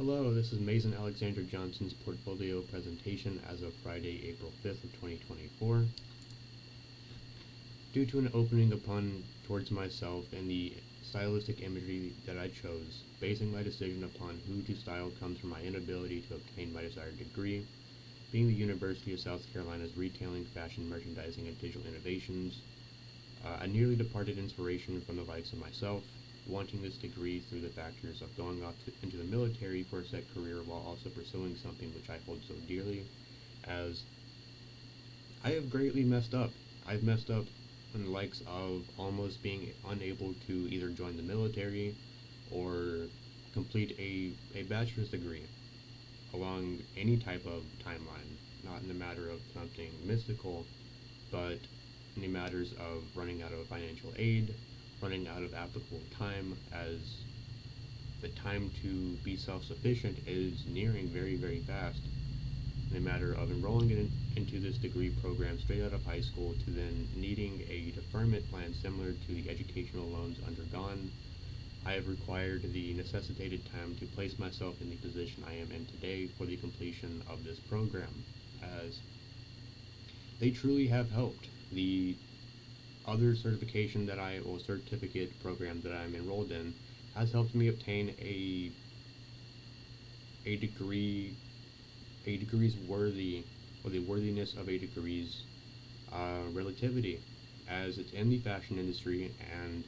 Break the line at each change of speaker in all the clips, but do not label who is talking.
Hello, this is Mazen Alexander Johnson's portfolio presentation as of Friday, April 5th of 2024. Due to an opening upon towards myself and the stylistic imagery that I chose, basing my decision upon who to style comes from my inability to obtain my desired degree, being the University of South Carolina's Retailing, Fashion, Merchandising, and Digital Innovations, a nearly departed inspiration from the likes of myself, wanting this degree through the factors of going off into the military for a set career while also pursuing something which I hold so dearly, as I have greatly messed up. I've messed up in the likes of almost being unable to either join the military or complete a bachelor's degree along any type of timeline, not in the matter of something mystical, but in the matters of running out of financial aid, running out of applicable time, as the time to be self-sufficient is nearing very, very fast. In the matter of enrolling into this degree program straight out of high school to then needing a deferment plan similar to the educational loans undergone, I have required the necessitated time to place myself in the position I am in today for the completion of this program, as they truly have helped. The other certification that or certificate program that I'm enrolled in has helped me obtain a degree, a degree's worthy, or the worthiness of a degree's relativity, as it's in the fashion industry and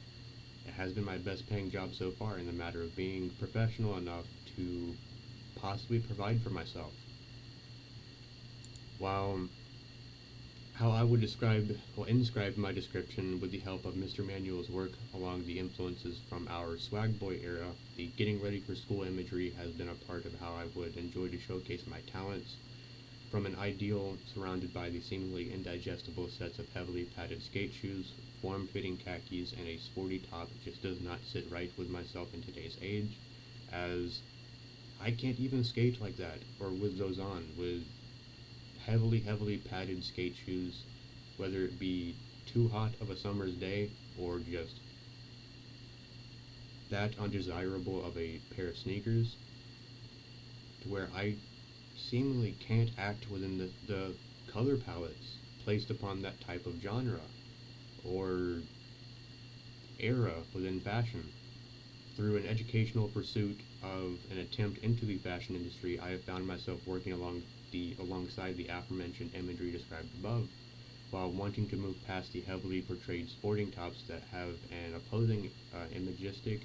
it has been my best paying job so far in the matter of being professional enough to possibly provide for myself. While how I would inscribe my description with the help of Mr. Manuel's work along the influences from our swag boy era, the getting ready for school imagery has been a part of how I would enjoy to showcase my talents, from an ideal surrounded by the seemingly indigestible sets of heavily padded skate shoes, form-fitting khakis, and a sporty top just does not sit right with myself in today's age, as I can't even skate like that, or with those on, with heavily padded skate shoes, whether it be too hot of a summer's day or just that undesirable of a pair of sneakers, to where I seemingly can't act within the color palettes placed upon that type of genre or era within fashion. Through an educational pursuit of an attempt into the fashion industry, I have found myself working alongside the aforementioned imagery described above, while wanting to move past the heavily portrayed sporting tops that have an opposing imagistic,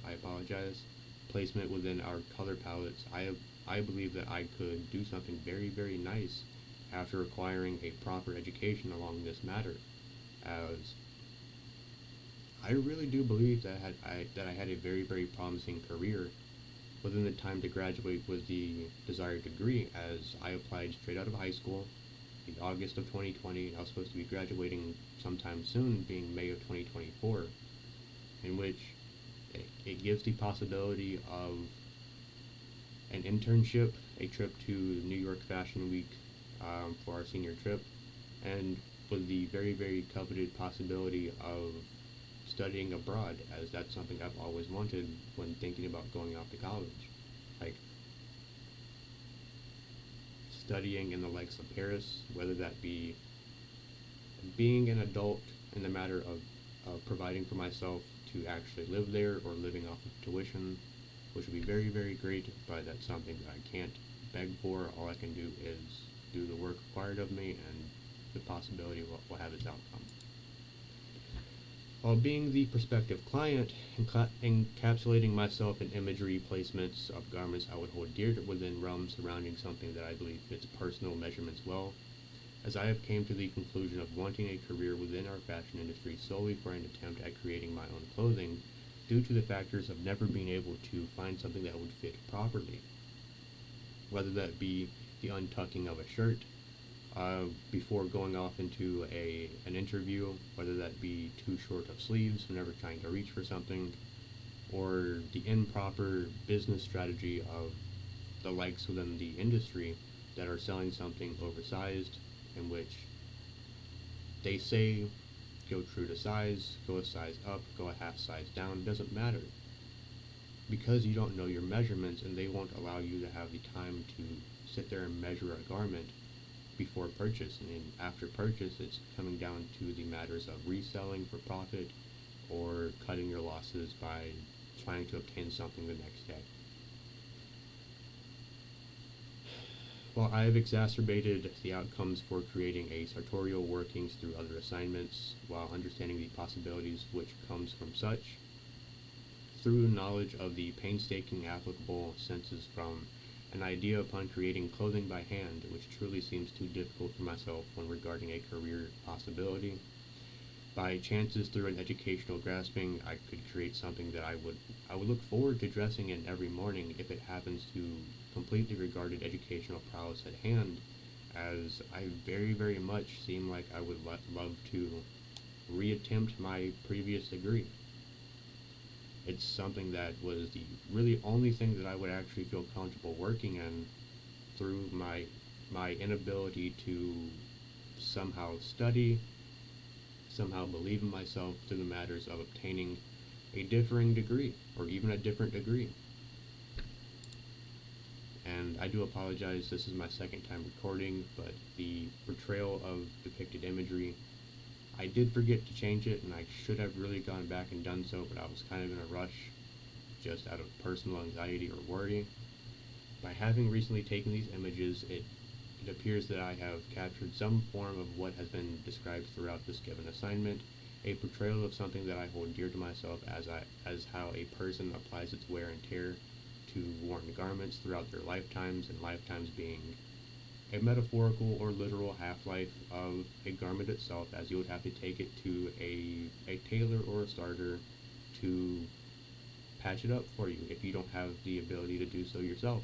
I apologize, placement within our color palettes. I believe that I could do something very, very nice after acquiring a proper education along this matter, as I really do believe that I had a very, very promising career within the time to graduate with the desired degree, as I applied straight out of high school in August of 2020, and I was supposed to be graduating sometime soon, being May of 2024, in which it gives the possibility of an internship, a trip to New York Fashion Week for our senior trip, and with the very, very coveted possibility of studying abroad, as that's something I've always wanted when thinking about going off to college. Like, studying in the likes of Paris, whether that be being an adult in the matter of providing for myself to actually live there or living off of tuition, which would be very, very great, but that's something that I can't beg for. All I can do is do the work required of me, and the possibility will have its outcome. While being the prospective client, encapsulating myself in imagery placements of garments I would hold dear within realms surrounding something that I believe fits personal measurements well, as I have came to the conclusion of wanting a career within our fashion industry solely for an attempt at creating my own clothing, due to the factors of never being able to find something that would fit properly, whether that be the untucking of a shirt, before going off into an interview, whether that be too short of sleeves whenever trying to reach for something, or the improper business strategy of the likes within the industry that are selling something oversized, in which they say go true to size, go a size up, go a half size down, doesn't matter. because you don't know your measurements, and they won't allow you to have the time to sit there and measure a garment before purchase. And then after purchase, it's coming down to the matters of reselling for profit or cutting your losses by trying to obtain something the next day. While I have exacerbated the outcomes for creating a sartorial workings through other assignments, while understanding the possibilities which comes from such, through knowledge of the painstaking applicable senses from an idea upon creating clothing by hand, which truly seems too difficult for myself when regarding a career possibility, by chances through an educational grasping, I could create something that I would look forward to dressing in every morning if it happens to completely regarded educational prowess at hand, as I very, very much seem like I would love to reattempt my previous degree. It's something that was the really only thing that I would actually feel comfortable working in through my inability to somehow study, somehow believe in myself through the matters of obtaining a differing degree, or even a different degree. And I do apologize, this is my second time recording, but the portrayal of depicted imagery, I did forget to change it, and I should have really gone back and done so, but I was kind of in a rush, just out of personal anxiety or worry. By having recently taken these images, it appears that I have captured some form of what has been described throughout this given assignment, a portrayal of something that I hold dear to myself as how a person applies its wear and tear to worn garments throughout their lifetimes, and lifetimes being a metaphorical or literal half-life of a garment itself, as you would have to take it to a tailor or a starter to patch it up for you if you don't have the ability to do so yourself.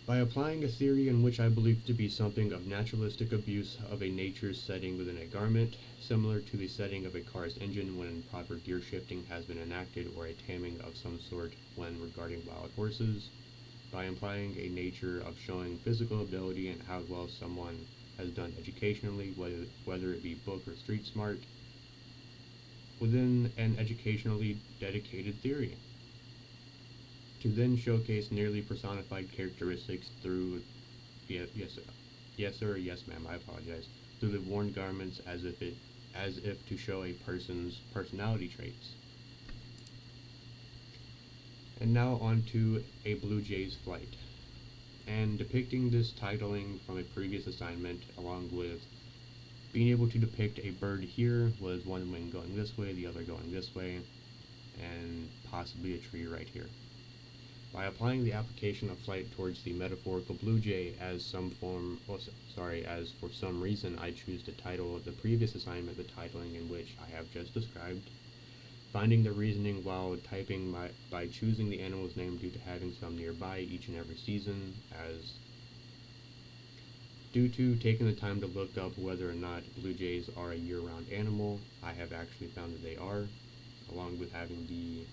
By applying a theory in which I believe to be something of naturalistic abuse of a nature's setting within a garment, similar to the setting of a car's engine when proper gear shifting has been enacted, or a taming of some sort when regarding wild horses, by implying a nature of showing physical ability and how well someone has done educationally, whether it be book or street smart, within an educationally dedicated theory, to then showcase nearly personified characteristics through, yes sir, yes ma'am, I apologize, through the worn garments as if to show a person's personality traits. And now on to a Blue Jay's flight. And depicting this titling from a previous assignment, along with being able to depict a bird here with one wing going this way, the other going this way, and possibly a tree right here. By applying the application of flight towards the metaphorical blue jay as as for some reason I choose to title the previous assignment the titling in which I have just described, finding the reasoning while typing by choosing the animal's name due to having some nearby each and every season, as due to taking the time to look up whether or not blue jays are a year-round animal, I have actually found that they are, along with having the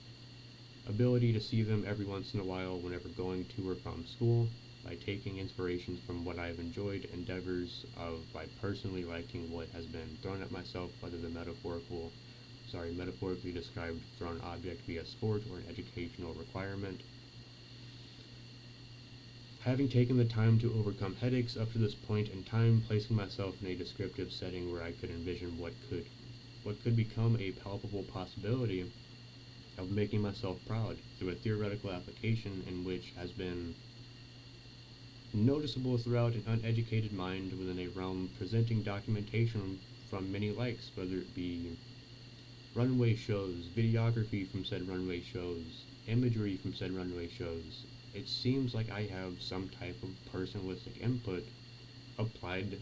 ability to see them every once in a while whenever going to or from school, by taking inspirations from what I've enjoyed endeavors of by personally liking what has been thrown at myself, whether the metaphorically described thrown object be a sport or an educational requirement. Having taken the time to overcome headaches up to this point in time, placing myself in a descriptive setting where I could envision what could become a palpable possibility of making myself proud through a theoretical application in which has been noticeable throughout an uneducated mind within a realm presenting documentation from many likes, whether it be runway shows, videography from said runway shows, imagery from said runway shows. It seems like I have some type of personalistic input applied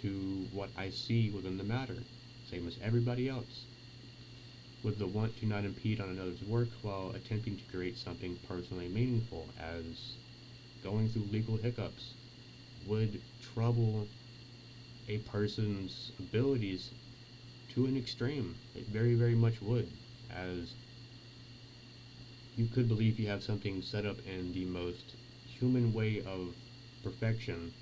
to what I see within the matter, same as everybody else, with the want to not impede on another's work while attempting to create something personally meaningful, as going through legal hiccups would trouble a person's abilities to an extreme. It very, very much would, as you could believe you have something set up in the most human way of perfection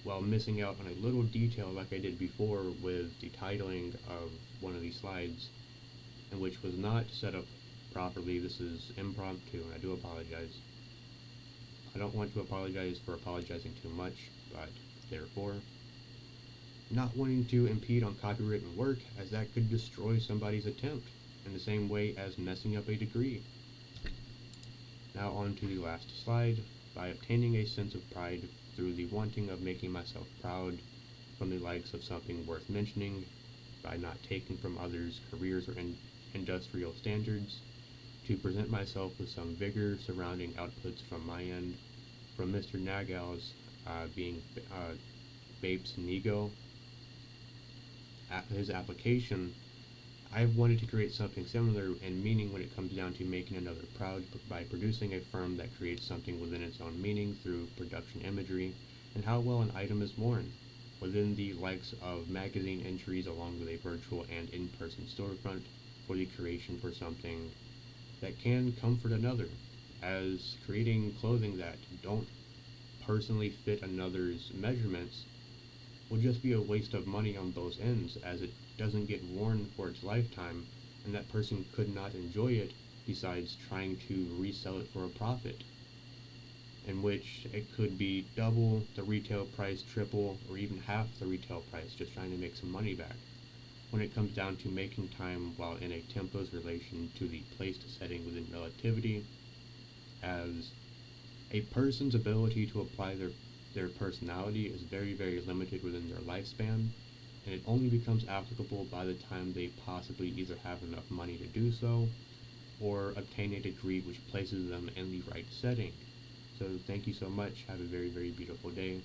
while missing out on a little detail like I did before with the titling of one of these slides, and which was not set up properly. This is impromptu, and I do apologize. I don't want to apologize for apologizing too much, but therefore, not wanting to impede on copywritten work, as that could destroy somebody's attempt, in the same way as messing up a degree. Now on to the last slide. By obtaining a sense of pride through the wanting of making myself proud from the likes of something worth mentioning, by not taking from others' careers or industrial standards, to present myself with some vigor surrounding outputs from my end, from Mr. Nagal's being Bape's Nego, his application, I've wanted to create something similar in meaning when it comes down to making another proud by producing a firm that creates something within its own meaning through production imagery and how well an item is worn, within the likes of magazine entries along with a virtual and in-person storefront for the creation for something that can comfort another, as creating clothing that don't personally fit another's measurements will just be a waste of money on both ends, as it doesn't get worn for its lifetime, and that person could not enjoy it besides trying to resell it for a profit, in which it could be double the retail price, triple, or even half the retail price, just trying to make some money back. When it comes down to making time while in a tempos relation to the placed setting within relativity, as a person's ability to apply their personality is very, very limited within their lifespan, and it only becomes applicable by the time they possibly either have enough money to do so, or obtain a degree which places them in the right setting. So thank you so much. Have a very, very beautiful day.